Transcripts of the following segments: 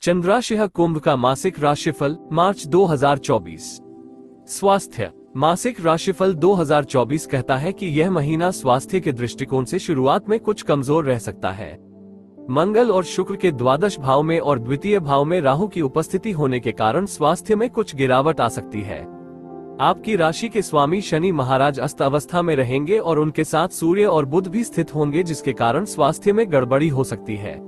चंद्राशिह कुंभ का मासिक राशिफल मार्च 2024। स्वास्थ्य। मासिक राशिफल 2024 कहता है कि यह महीना स्वास्थ्य के दृष्टिकोण से शुरुआत में कुछ कमजोर रह सकता है। मंगल और शुक्र के द्वादश भाव में और द्वितीय भाव में राहु की उपस्थिति होने के कारण स्वास्थ्य में कुछ गिरावट आ सकती है। आपकी राशि के स्वामी शनि महाराज अस्त अवस्था में रहेंगे और उनके साथ सूर्य और बुध भी स्थित होंगे, जिसके कारण स्वास्थ्य में गड़बड़ी हो सकती है।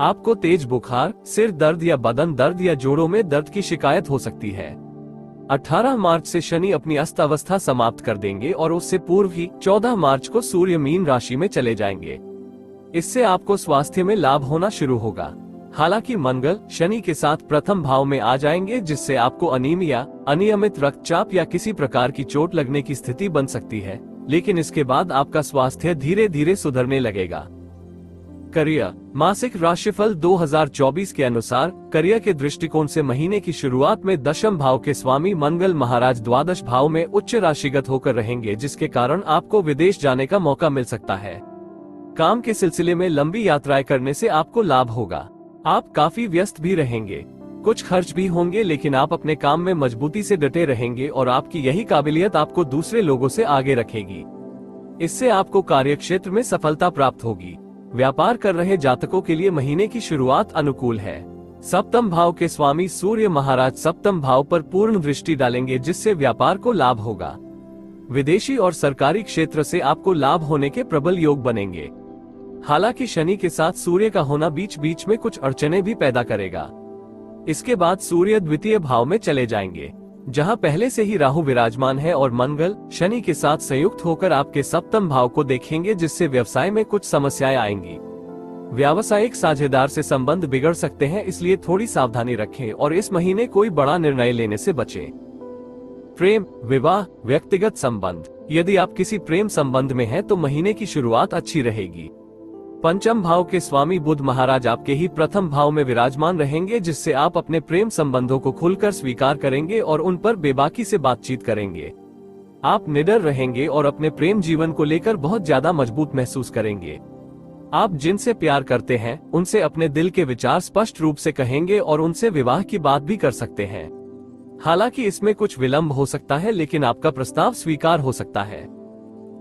आपको तेज बुखार, सिर दर्द या बदन दर्द या जोड़ों में दर्द की शिकायत हो सकती है। 18 मार्च से शनि अपनी अस्त अवस्था समाप्त कर देंगे और उससे पूर्व ही 14 मार्च को सूर्य मीन राशि में चले जाएंगे। इससे आपको स्वास्थ्य में लाभ होना शुरू होगा। हालांकि मंगल शनि के साथ प्रथम भाव में आ जाएंगे, जिससे आपको अनीमिया, अनियमित रक्तचाप या किसी प्रकार की चोट लगने की स्थिति बन सकती है, लेकिन इसके बाद आपका स्वास्थ्य धीरे धीरे सुधरने लगेगा। करियर। मासिक राशिफल 2024 के अनुसार करियर के दृष्टिकोण से महीने की शुरुआत में दशम भाव के स्वामी मंगल महाराज द्वादश भाव में उच्च राशिगत होकर रहेंगे, जिसके कारण आपको विदेश जाने का मौका मिल सकता है। काम के सिलसिले में लंबी यात्राएं करने से आपको लाभ होगा। आप काफी व्यस्त भी रहेंगे, कुछ खर्च भी होंगे, लेकिन आप अपने काम में मजबूती से डटे रहेंगे और आपकी यही काबिलियत आपको दूसरे लोगों से आगे रखेगी। इससे आपको कार्यक्षेत्र में सफलता प्राप्त होगी। व्यापार कर रहे जातकों के लिए महीने की शुरुआत अनुकूल है। सप्तम भाव के स्वामी सूर्य महाराज सप्तम भाव पर पूर्ण दृष्टि डालेंगे, जिससे व्यापार को लाभ होगा। विदेशी और सरकारी क्षेत्र से आपको लाभ होने के प्रबल योग बनेंगे। हालांकि शनि के साथ सूर्य का होना बीच बीच में कुछ अड़चनें भी पैदा करेगा। इसके बाद सूर्य द्वितीय भाव में चले जाएंगे, जहां पहले से ही राहु विराजमान है, और मंगल शनि के साथ संयुक्त होकर आपके सप्तम भाव को देखेंगे, जिससे व्यवसाय में कुछ समस्याएं आएंगी। व्यावसायिक साझेदार से संबंध बिगड़ सकते हैं, इसलिए थोड़ी सावधानी रखें और इस महीने कोई बड़ा निर्णय लेने से बचें। प्रेम, विवाह, व्यक्तिगत संबंध। यदि आप किसी प्रेम संबंध में हैं तो महीने की शुरुआत अच्छी रहेगी। पंचम भाव के स्वामी बुध महाराज आपके ही प्रथम भाव में विराजमान रहेंगे, जिससे आप अपने प्रेम संबंधों को खुलकर स्वीकार करेंगे और उन पर बेबाकी से बातचीत करेंगे। आप निडर रहेंगे और अपने प्रेम जीवन को लेकर बहुत ज्यादा मजबूत महसूस करेंगे। आप जिनसे प्यार करते हैं उनसे अपने दिल के विचार स्पष्ट रूप से कहेंगे और उनसे विवाह की बात भी कर सकते हैं। हालांकि इसमें कुछ विलंब हो सकता है, लेकिन आपका प्रस्ताव स्वीकार हो सकता है।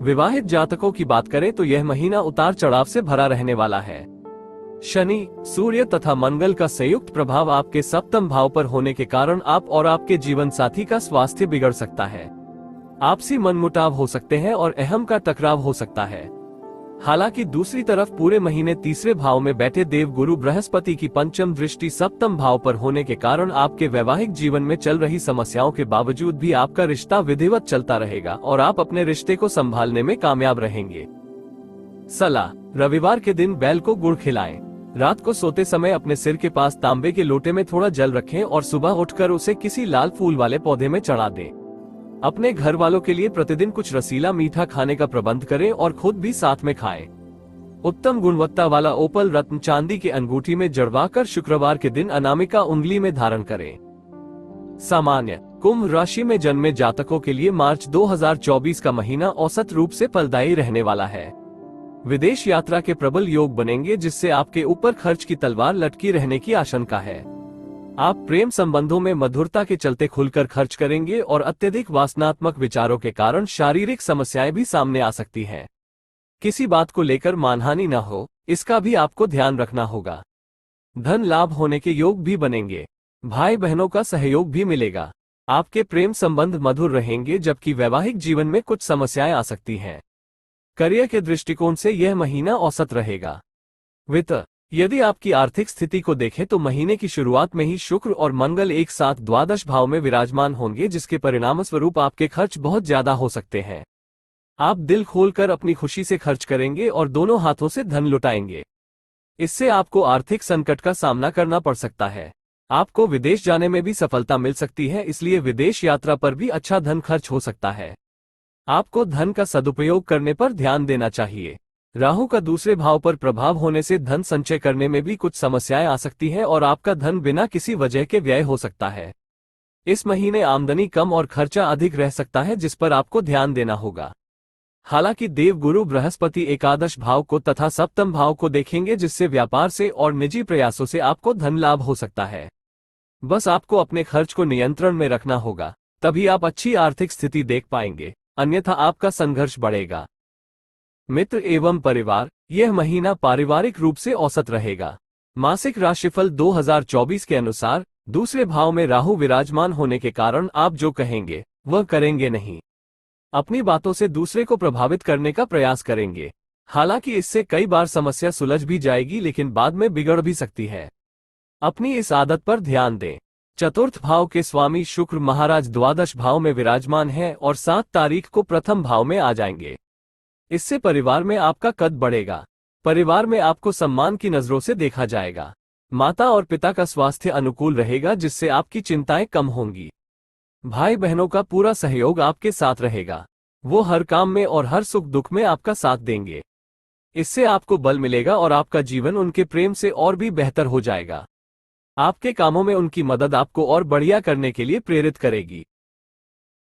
विवाहित जातकों की बात करें तो यह महीना उतार चढ़ाव से भरा रहने वाला है। शनि, सूर्य तथा मंगल का संयुक्त प्रभाव आपके सप्तम भाव पर होने के कारण आप और आपके जीवन साथी का स्वास्थ्य बिगड़ सकता है। आपसी मनमुटाव हो सकते हैं और अहम का टकराव हो सकता है। हालांकि दूसरी तरफ पूरे महीने तीसरे भाव में बैठे देव गुरु बृहस्पति की पंचम दृष्टि सप्तम भाव पर होने के कारण आपके वैवाहिक जीवन में चल रही समस्याओं के बावजूद भी आपका रिश्ता विधिवत चलता रहेगा और आप अपने रिश्ते को संभालने में कामयाब रहेंगे। सलाह। रविवार के दिन बैल को गुड़ खिलाएं। रात को सोते समय अपने सिर के पास तांबे के लोटे में थोड़ा जल रखें और सुबह उठकर उसे किसी लाल फूल वाले पौधे में चढ़ा दें। अपने घर वालों के लिए प्रतिदिन कुछ रसीला मीठा खाने का प्रबंध करें और खुद भी साथ में खाएं। उत्तम गुणवत्ता वाला ओपल रत्न चांदी की अंगूठी में जड़वाकर शुक्रवार के दिन अनामिका उंगली में धारण करें। सामान्य। कुंभ राशि में जन्मे जातकों के लिए मार्च 2024 का महीना औसत रूप से फलदायी रहने वाला है। विदेश यात्रा के प्रबल योग बनेंगे, जिससे आपके ऊपर खर्च की तलवार लटकी रहने की आशंका है। आप प्रेम संबंधों में मधुरता के चलते खुलकर खर्च करेंगे और अत्यधिक वासनात्मक विचारों के कारण शारीरिक समस्याएं भी सामने आ सकती हैं। किसी बात को लेकर मानहानि न हो, इसका भी आपको ध्यान रखना होगा। धन लाभ होने के योग भी बनेंगे। भाई बहनों का सहयोग भी मिलेगा। आपके प्रेम संबंध मधुर रहेंगे, जबकि वैवाहिक जीवन में कुछ समस्याएं आ सकती हैं। करियर के दृष्टिकोण से यह महीना औसत रहेगा। वित्त। यदि आपकी आर्थिक स्थिति को देखें तो महीने की शुरुआत में ही शुक्र और मंगल एक साथ द्वादश भाव में विराजमान होंगे, जिसके परिणाम स्वरूप आपके खर्च बहुत ज्यादा हो सकते हैं। आप दिल खोलकर अपनी खुशी से खर्च करेंगे और दोनों हाथों से धन लुटाएंगे। इससे आपको आर्थिक संकट का सामना करना पड़ सकता है। आपको विदेश जाने में भी सफलता मिल सकती है, इसलिए विदेश यात्रा पर भी अच्छा धन खर्च हो सकता है। आपको धन का सदुपयोग करने पर ध्यान देना चाहिए। राहु का दूसरे भाव पर प्रभाव होने से धन संचय करने में भी कुछ समस्याएं आ सकती हैं और आपका धन बिना किसी वजह के व्यय हो सकता है। इस महीने आमदनी कम और खर्चा अधिक रह सकता है, जिस पर आपको ध्यान देना होगा। हालांकि देवगुरु बृहस्पति एकादश भाव को तथा सप्तम भाव को देखेंगे, जिससे व्यापार से और निजी प्रयासों से आपको धन लाभ हो सकता है। बस आपको अपने खर्च को नियंत्रण में रखना होगा, तभी आप अच्छी आर्थिक स्थिति देख पाएंगे, अन्यथा आपका संघर्ष बढ़ेगा। मित्र एवं परिवार, यह महीना पारिवारिक रूप से औसत रहेगा। मासिक राशिफल 2024 के अनुसार दूसरे भाव में राहु विराजमान होने के कारण आप जो कहेंगे वह करेंगे नहीं। अपनी बातों से दूसरे को प्रभावित करने का प्रयास करेंगे। हालांकि इससे कई बार समस्या सुलझ भी जाएगी, लेकिन बाद में बिगड़ भी सकती है। अपनी इस आदत पर ध्यान दें। चतुर्थ भाव के स्वामी शुक्र महाराज द्वादश भाव में विराजमान है और 7 तारीख को प्रथम भाव में आ जाएंगे। इससे परिवार में आपका कद बढ़ेगा। परिवार में आपको सम्मान की नजरों से देखा जाएगा। माता और पिता का स्वास्थ्य अनुकूल रहेगा, जिससे आपकी चिंताएं कम होंगी। भाई बहनों का पूरा सहयोग आपके साथ रहेगा। वो हर काम में और हर सुख दुख में आपका साथ देंगे। इससे आपको बल मिलेगा और आपका जीवन उनके प्रेम से और भी बेहतर हो जाएगा। आपके कामों में उनकी मदद आपको और बढ़िया करने के लिए प्रेरित करेगी।